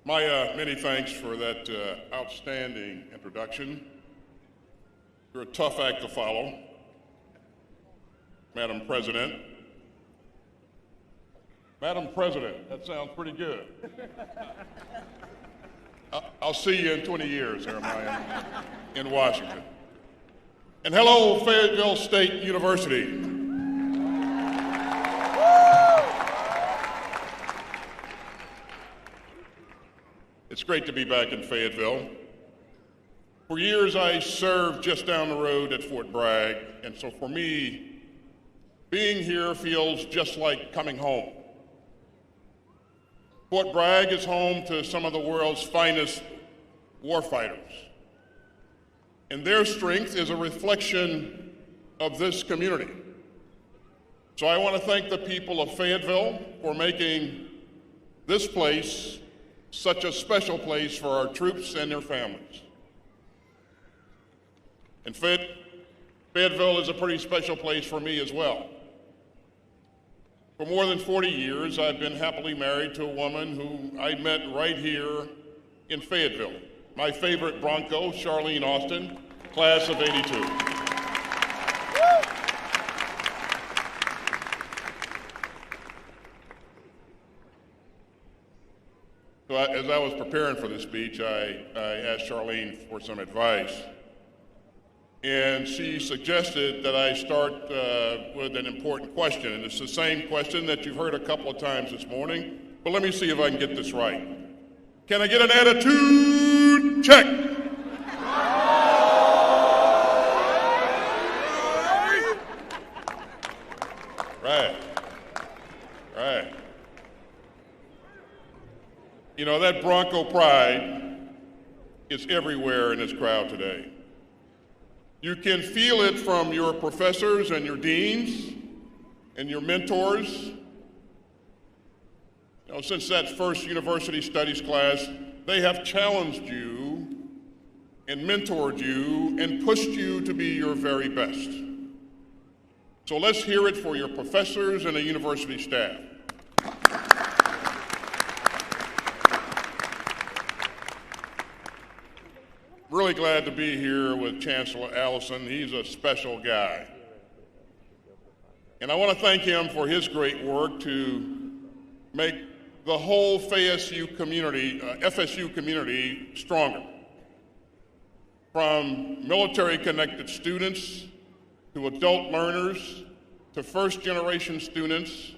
My many thanks for that outstanding introduction. You're a tough act to follow, Madam President. Madam President, that sounds pretty good. I'll see you in 20 years, Jeremiah, in Washington. And hello, Fayetteville State University. It's great to be back in Fayetteville. For years, I served just down the road at Fort Bragg, and so for me, being here feels just like coming home. Fort Bragg is home to some of the world's finest warfighters, and their strength is a reflection of this community. So I want to thank the people of Fayetteville for making this place such a special place for our troops and their families. And Fayetteville is a pretty special place for me as well. For more than 40 years, I've been happily married to a woman who I met right here in Fayetteville. My favorite Bronco, Charlene Austin, class of '82. So as I was preparing for this speech, I asked Charlene for some advice. And she suggested that I start with an important question. And it's the same question that you've heard a couple of times this morning. But let me see if I can get this right. Can I get an attitude check? Right. You know, that Bronco pride is everywhere in this crowd today. You can feel it from your professors and your deans and your mentors. You know, since that first university studies class, they have challenged you and mentored you and pushed you to be your very best. So let's hear it for your professors and the university staff. Really glad to be here with Chancellor Allison. He's a special guy. And I want to thank him for his great work to make the whole FSU community stronger. From military-connected students to adult learners to first-generation students.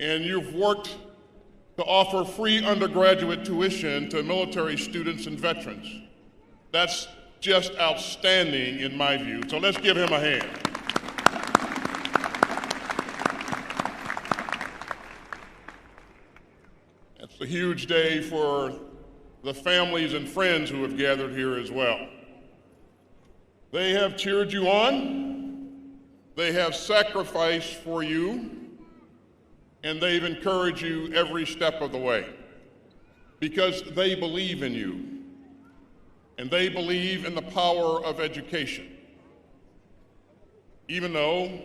And you've worked to offer free undergraduate tuition to military students and veterans. That's just outstanding in my view, so let's give him a hand. It's a huge day for the families and friends who have gathered here as well. They have cheered you on, they have sacrificed for you, and they've encouraged you every step of the way because they believe in you and they believe in the power of education. Even though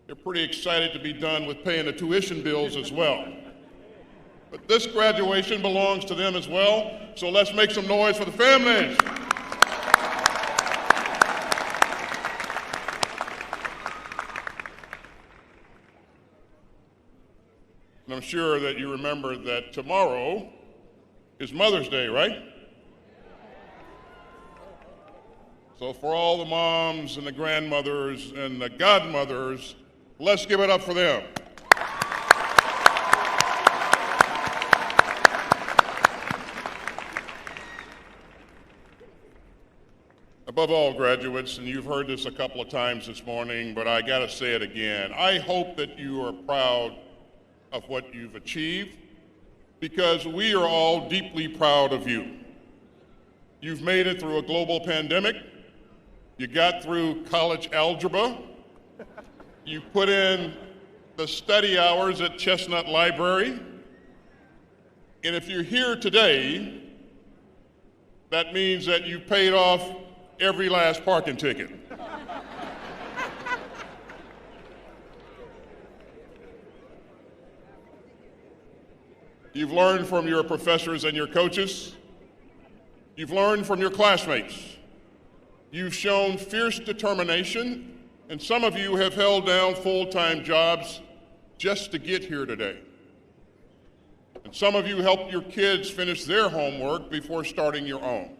they're pretty excited to be done with paying the tuition bills as well. But this graduation belongs to them as well, so let's make some noise for the families. And I'm sure that you remember that tomorrow is Mother's Day, right? So for all the moms and the grandmothers and the godmothers, let's give it up for them. Above all, graduates, and you've heard this a couple of times this morning, but I gotta say it again, I hope that you are proud of what you've achieved, because we are all deeply proud of you. You've made it through a global pandemic. You got through college algebra. You put in the study hours at Chestnut Library. And if you're here today, that means that you paid off every last parking ticket. You've learned from your professors and your coaches. You've learned from your classmates. You've shown fierce determination, and some of you have held down full-time jobs just to get here today. And some of you helped your kids finish their homework before starting your own.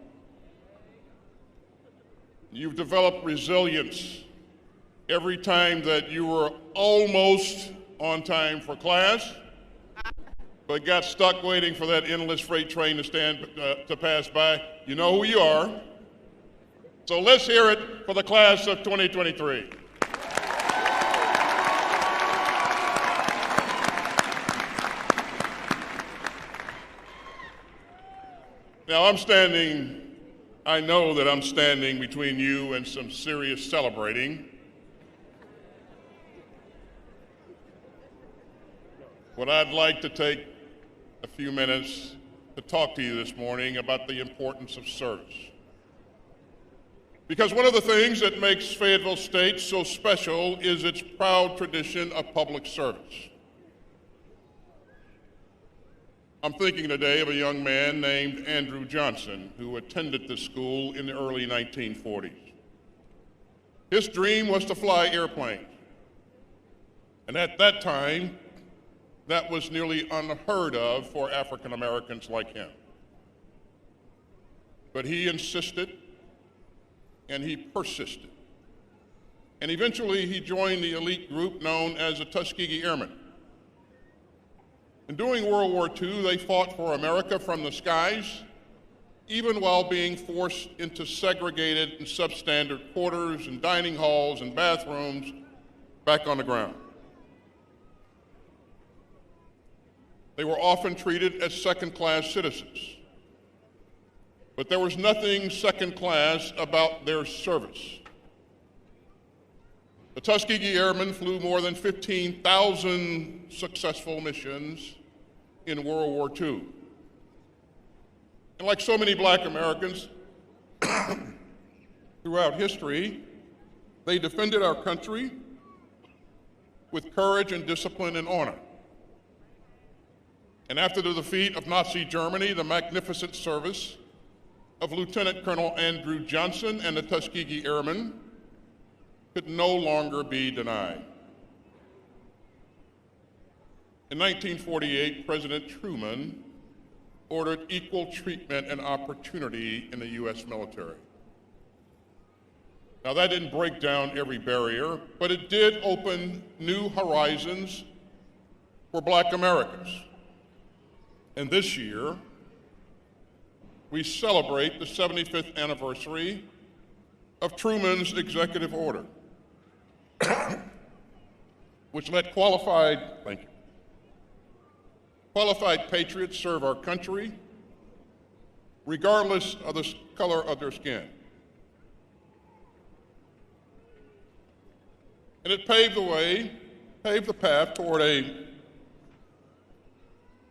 You've developed resilience every time that you were almost on time for class, but got stuck waiting for that endless freight train to pass by. You know who you are. So let's hear it for the class of 2023. Now I know that I'm standing between you and some serious celebrating. What I'd like to take a few minutes to talk to you this morning about the importance of service. Because one of the things that makes Fayetteville State so special is its proud tradition of public service. I'm thinking today of a young man named Andrew Johnson who attended this school in the early 1940s. His dream was to fly airplanes. And at that time, that was nearly unheard of for African Americans like him. But he insisted and he persisted. And eventually he joined the elite group known as the Tuskegee Airmen. And during World War II, they fought for America from the skies, even while being forced into segregated and substandard quarters and dining halls and bathrooms back on the ground. They were often treated as second-class citizens. But there was nothing second-class about their service. The Tuskegee Airmen flew more than 15,000 successful missions in World War II. And like so many black Americans throughout history, they defended our country with courage and discipline and honor. And after the defeat of Nazi Germany, the magnificent service of Lieutenant Colonel Andrew Johnson and the Tuskegee Airmen could no longer be denied. In 1948, President Truman ordered equal treatment and opportunity in the U.S. military. Now, that didn't break down every barrier, but it did open new horizons for black Americans. And this year, we celebrate the 75th anniversary of Truman's executive order, which let qualified patriots serve our country, regardless of the color of their skin. And it paved the path toward a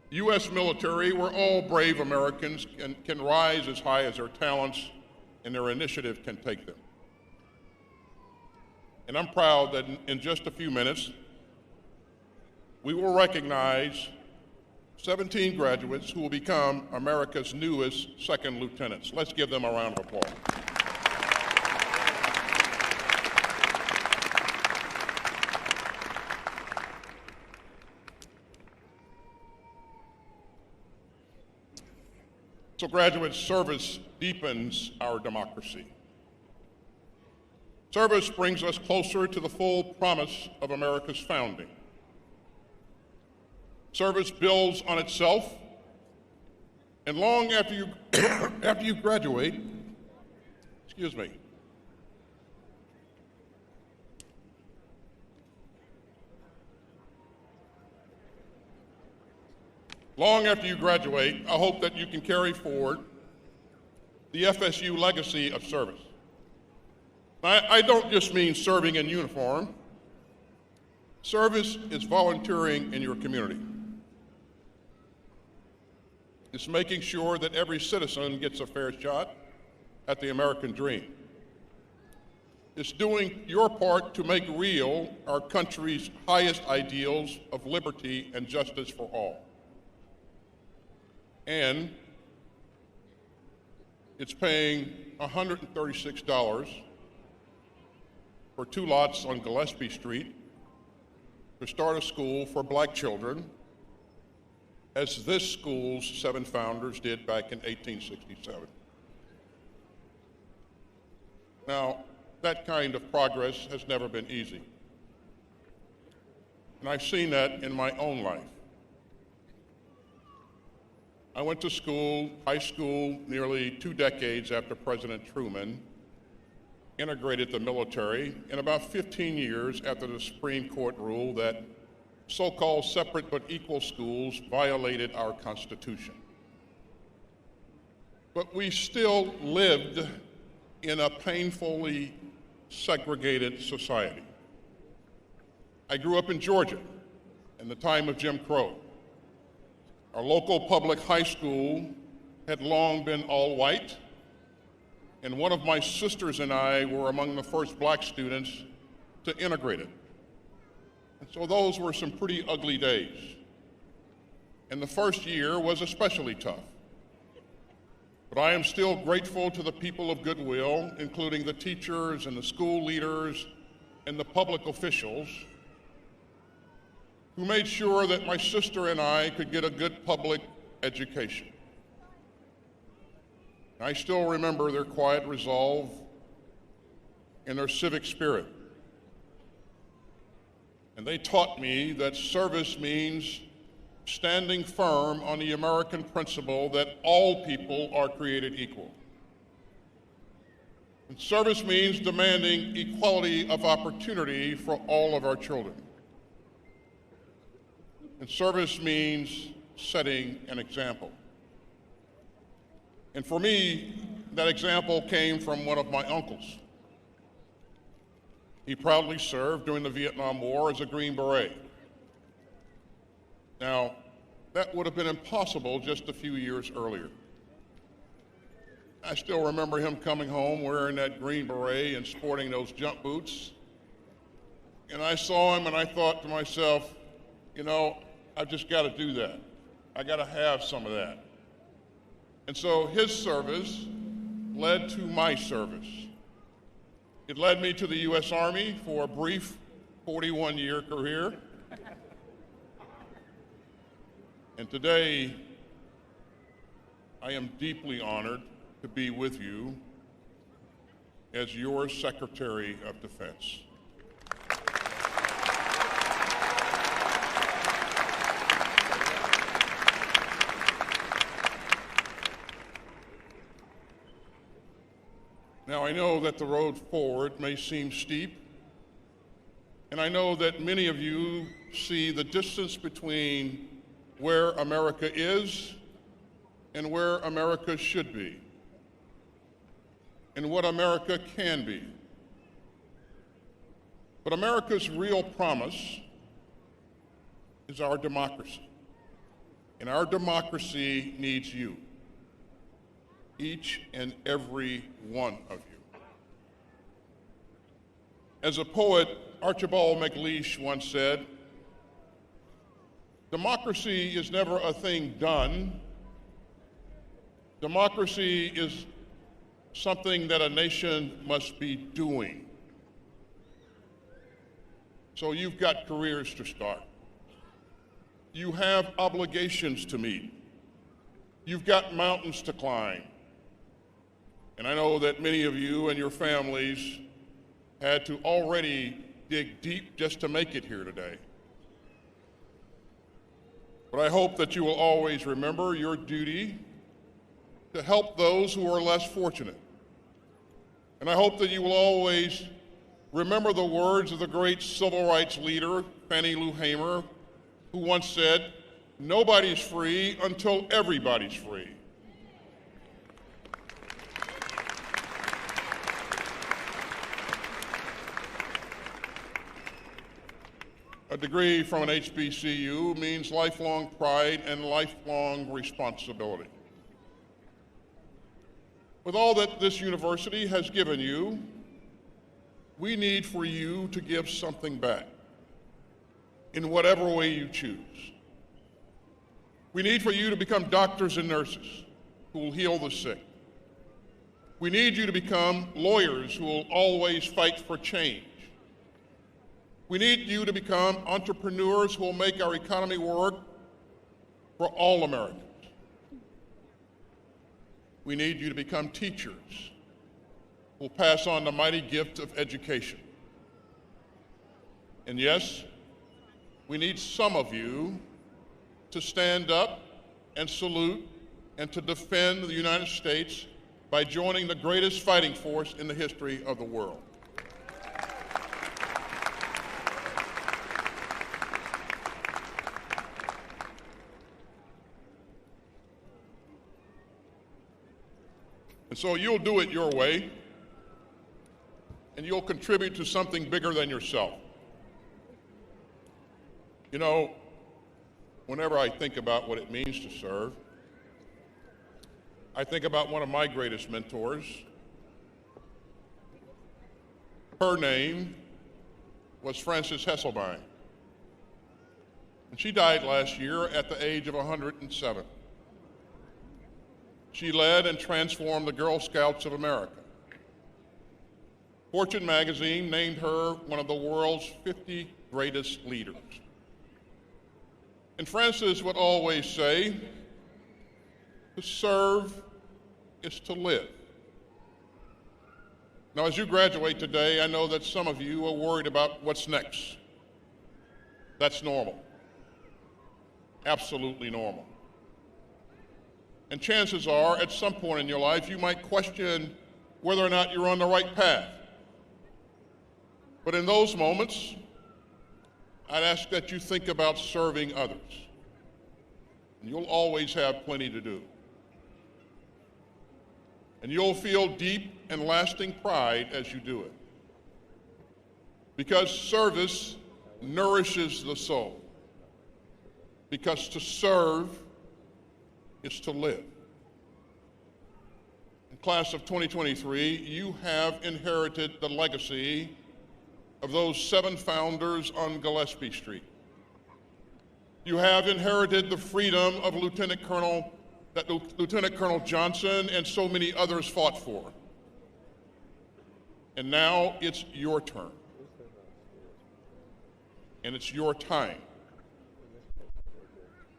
U.S. military where all brave Americans can rise as high as their talents and their initiative can take them. And I'm proud that in just a few minutes, we will recognize 17 graduates who will become America's newest second lieutenants. Let's give them a round of applause. So graduate service deepens our democracy. Service brings us closer to the full promise of America's founding. Service builds on itself, and long after you graduate, long after you graduate, I hope that you can carry forward the FSU legacy of service. I don't just mean serving in uniform. Service is volunteering in your community. It's making sure that every citizen gets a fair shot at the American dream. It's doing your part to make real our country's highest ideals of liberty and justice for all. and it's paying $136 for 2 lots on Gillespie Street to start a school for black children, as this school's 7 founders did back in 1867. Now, that kind of progress has never been easy. And I've seen that in my own life. I went to school, high school, nearly 2 decades after President Truman integrated the military, and about 15 years after the Supreme Court ruled that so-called separate but equal schools violated our Constitution. But we still lived in a painfully segregated society. I grew up in Georgia in the time of Jim Crow. Our local public high school had long been all white, and one of my sisters and I were among the first black students to integrate it. And so those were some pretty ugly days. And the first year was especially tough. But I am still grateful to the people of goodwill, including the teachers and the school leaders and the public officials, who made sure that my sister and I could get a good public education. I still remember their quiet resolve and their civic spirit. And they taught me that service means standing firm on the American principle that all people are created equal. And service means demanding equality of opportunity for all of our children. And service means setting an example. And for me, that example came from one of my uncles. He proudly served during the Vietnam War as a Green Beret. Now, that would have been impossible just a few years earlier. I still remember him coming home wearing that Green Beret and sporting those jump boots. And I saw him and I thought to myself, you know, I've just got to do that. I got to have some of that. And so his service led to my service. It led me to the U.S. Army for a brief 41-year career. And today, I am deeply honored to be with you as your Secretary of Defense. Now, I know that the road forward may seem steep, and I know that many of you see the distance between where America is and where America should be, and what America can be. But America's real promise is our democracy, and our democracy needs you. Each and every one of you. As a poet, Archibald MacLeish once said, democracy is never a thing done. Democracy is something that a nation must be doing. So you've got careers to start. You have obligations to meet. You've got mountains to climb. And I know that many of you and your families had to already dig deep just to make it here today. But I hope that you will always remember your duty to help those who are less fortunate. And I hope that you will always remember the words of the great civil rights leader, Fannie Lou Hamer, who once said, "Nobody's free until everybody's free." A degree from an HBCU means lifelong pride and lifelong responsibility. With all that this university has given you, we need for you to give something back in whatever way you choose. We need for you to become doctors and nurses who will heal the sick. We need you to become lawyers who will always fight for change. We need you to become entrepreneurs who will make our economy work for all Americans. We need you to become teachers who will pass on the mighty gift of education. And yes, we need some of you to stand up and salute and to defend the United States by joining the greatest fighting force in the history of the world. And so you'll do it your way, and you'll contribute to something bigger than yourself. You know, whenever I think about what it means to serve, I think about one of my greatest mentors. Her name was Frances Hesselbein, and she died last year at the age of 107. She led and transformed the Girl Scouts of America. Fortune magazine named her one of the world's 50 greatest leaders. And Frances would always say, to serve is to live. Now, as you graduate today, I know that some of you are worried about what's next. That's normal. Absolutely normal. And chances are, at some point in your life, you might question whether or not you're on the right path. But in those moments, I'd ask that you think about serving others. And you'll always have plenty to do. And you'll feel deep and lasting pride as you do it. Because service nourishes the soul. Because to serve is to live. In class of 2023, you have inherited the legacy of those 7 founders on Gillespie Street. You have inherited the freedom of Lieutenant Colonel Johnson and so many others fought for. And now it's your turn. And it's your time.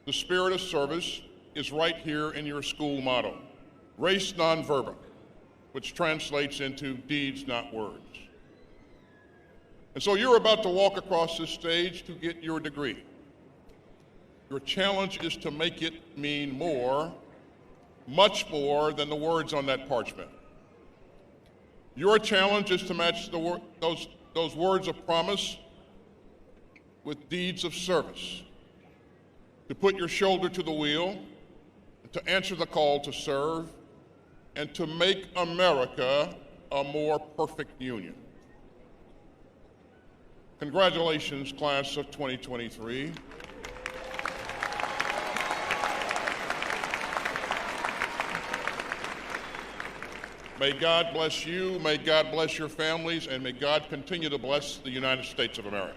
The spirit of service is right here in your school motto, Res Non Verba, which translates into deeds, not words. And so you're about to walk across this stage to get your degree. Your challenge is to make it mean more, much more than the words on that parchment. Your challenge is to match those words of promise with deeds of service, to put your shoulder to the wheel, to answer the call to serve, and to make America a more perfect union. Congratulations, class of 2023. May God bless you, may God bless your families, and may God continue to bless the United States of America.